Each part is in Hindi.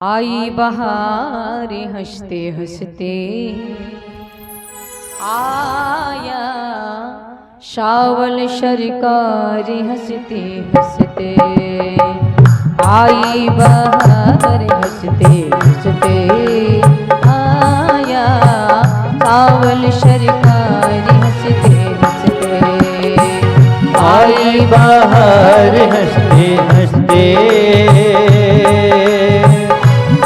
आई बहार हंसते हंसते आया शावल सरकार हंसते हंसते आई बहार हंसते हंसते आया शावल सरकार हंसते हंसते आई बहार हंसते हंसते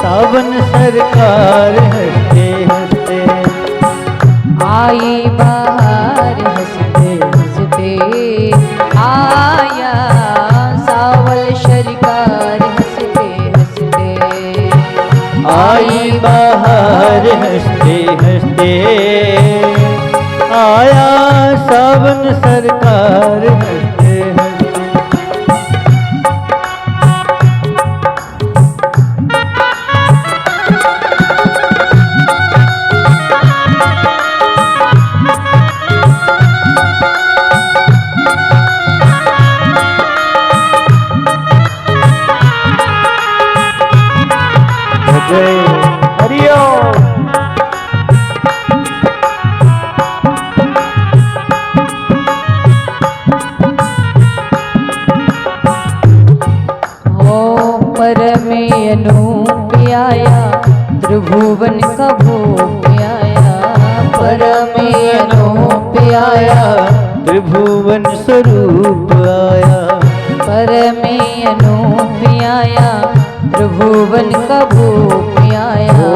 सावन सरकार हंसते हंसते आई बहार हंसते हंसते आया सावल सरकार हंसते हंसते आई बहार हंसते हंसते आया सावन सरकार हंसते हंसते जय हरिओम। परमे अनूप आया त्रिभुवन का भूप आया परमे अनूप आया त्रिभुवन स्वरूप आया परमे अनूप आया त्रिभुवन का भूप आया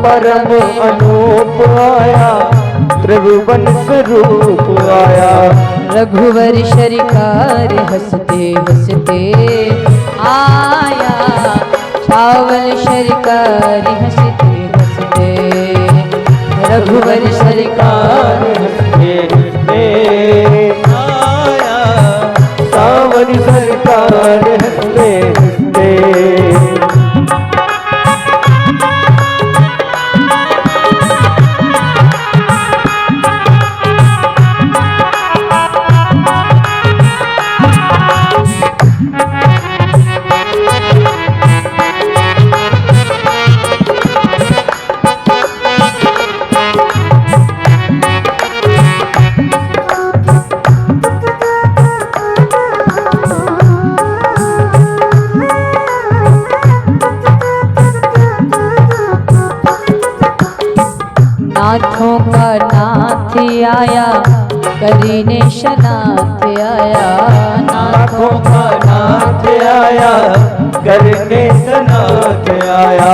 परम अनूप आया त्रिभुवन स्वरूप आया रघुवर सरकार हंसते हंसते आया सावल सरकार हंसते हंसते रघुवर सरकार हंसते हंसते आया सावन सरकार हंसते हंसते नाथों का नाथ आया करीने शनाथ आया नाथों का नाथ आया करने सनाथ आया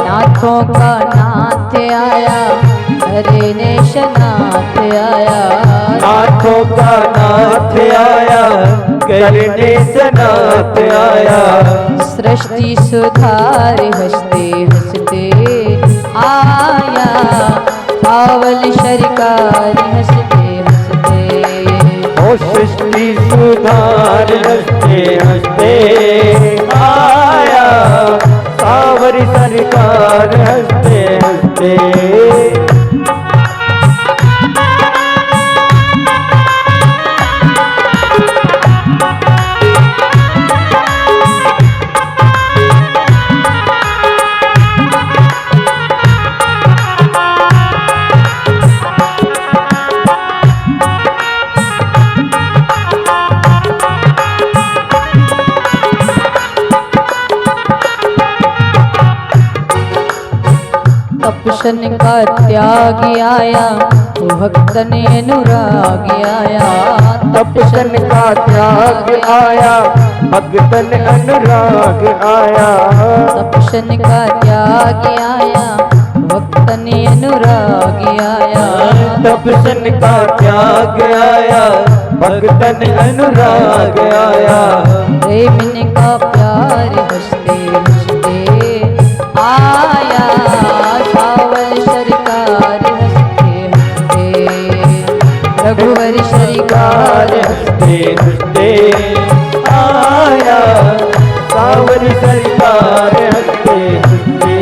नाथों का नाथ आया करीने शनाथ आया नाथों का नाथ आया करने सनाथ आया सृष्टि सुधार हंसते हंसते आया सावल सरकार हंसते हंसते ओ सृष्टि सुधार हंसते हंसते आया सावर सरकार हंसते हंसते तपसन का त्याग आया भक्तन अनुराग आया तपसन का त्याग आया भक्तन अनुराग आया तपसन का त्याग आया भक्तन अनुराग आया तपसन का त्याग आया भक्तन अनुराग आया प्रेमिन का प्यार हंसते हंसते आया सावल सरकार हंसते हंसते रघुवर सरकार हंसते हंसते आया सावर सरकार हंसते हंसते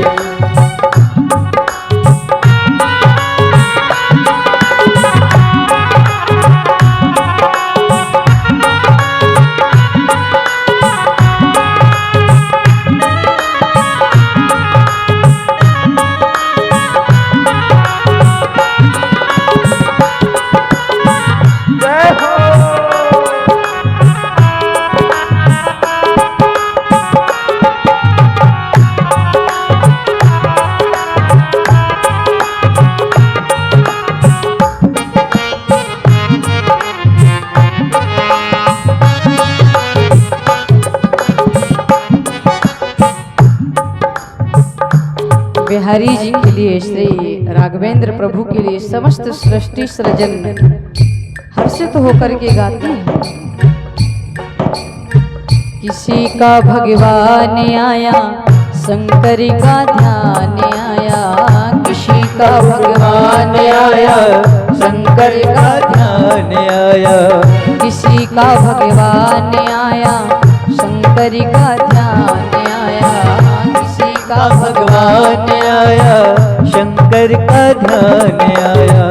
बिहारी जी के लिए, श्री राघवेंद्र प्रभु के लिए समस्त सृष्टि सृजन हर्षित होकर के गाते हैं। किसी का भगवान आया शंकर का ध्यान आया, किसी का भगवान आया शंकर का ध्यान आया, किसी का भगवान आया शंकर का ध्यान आया, किसी का भगवान आया शंकर का ध्यान आया।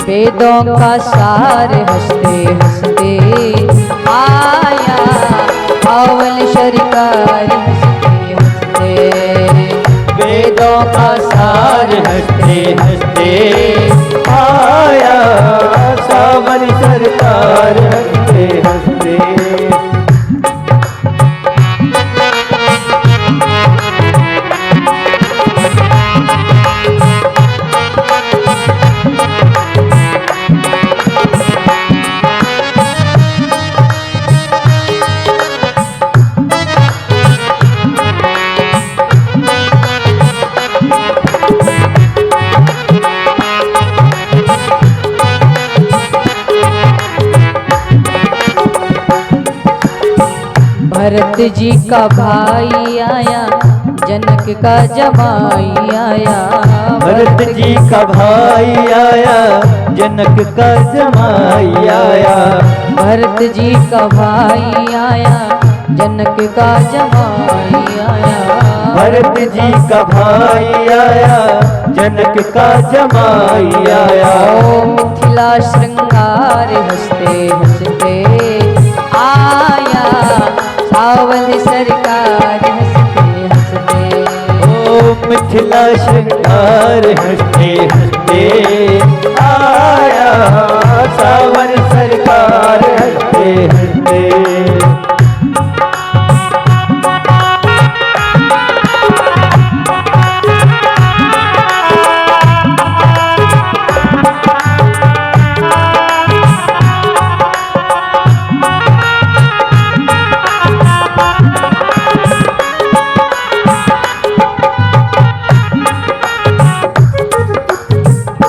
वेदों का सार हंसते हंसते आया, पावन सरकार हंसते हंसते, वेदों का सार हंसते हंसते आया, सावन सरकार हंसते हंसते। भरत जी का भाई आया जनक का जमाई आया, भरत जी का भाई आया जनक का जमाई आया, भरत जी का भाई आया जनक का जमाई आया, भरत जी का भाई आया जनक का जमाई आया। ओ मिथिला श्रृंगार हंसते हंसते आया, सावन सरकार हंसते हंसते, ओ मिथिला श्रृंगार हंसते हंसते आया, सावन सरकार हंसते हंसते।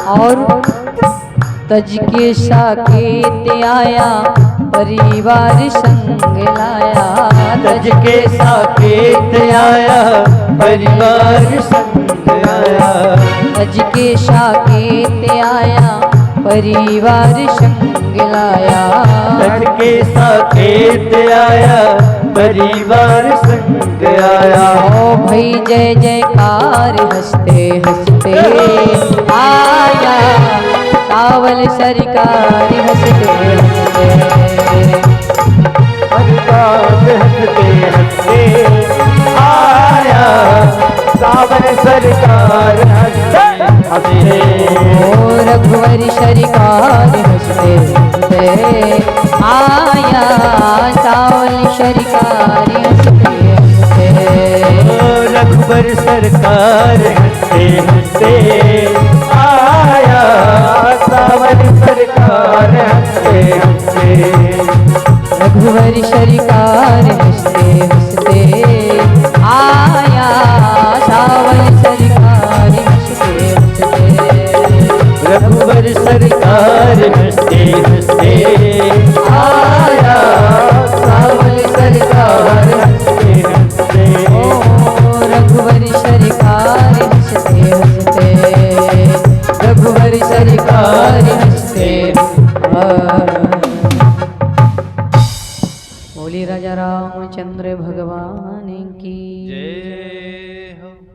और तज के साकेत आया परिवार संग लाया, तज के साकेत आया परिवार संग आया, तज के साकेत आया परिवार संग लाया, तज के साकेत आया परिवार संग आया। ओ भई जय जयकार हंसते हंसते आया, सावन सरकार हंसते हंसते, सरकार हंसते हंसते आया, सावन सरकार हंसते हंसते। ओ रघुवर सरकार हंसते हंसते आया, सावन सरकार हंसते हंसते, रघुबर सरकार हंसते हंसते आया, सावन सरकार हंसते हंसते। रघुवर सरकार हंसते हंसते आया, सावन सरकार हंसते हंसते, रघुबर सरकार